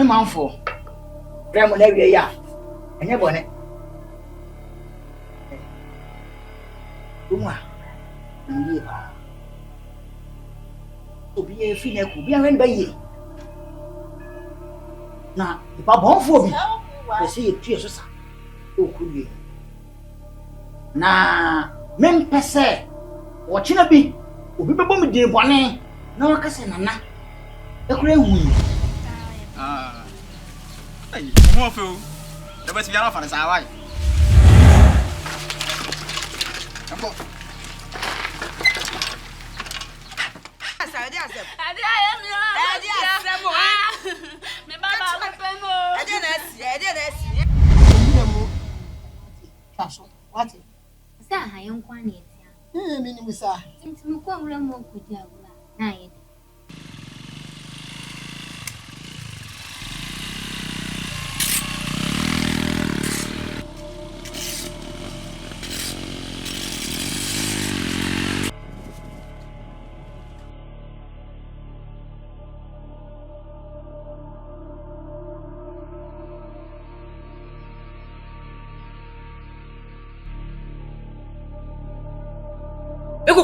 man for. Grandma never ya. And your bonnet. Uma. To be a female could be a rent by ye. Now, if I born for me, I see it Jesus. Oh, could be. Now, men per se, watching a bit, will be bombed dear bonnet. No, cousin, Anna. The crane wound. More fool. The best be off on his eye. What? Sir, I am quite near. Minimum, sir. Since we come more good, night.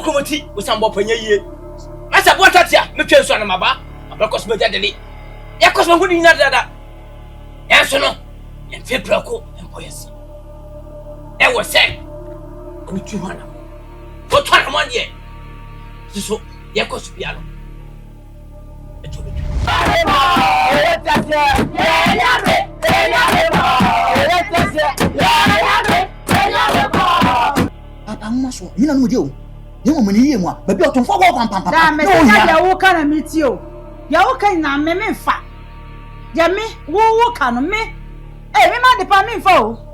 Committee with some more penny year. I said, what at ya? Look at son of my bar. I'm not cosmetic. Ya cosmo would not that. Answer no. And February and poison. That was said. Come to one. What 1 year? So, ya cost piano. You know, you. You want me more, but you're to follow on Papa. Ya wo kana meet you. Ya wo kan na me fa. Ya me wo kana me. Eh me ma de pa me fa o.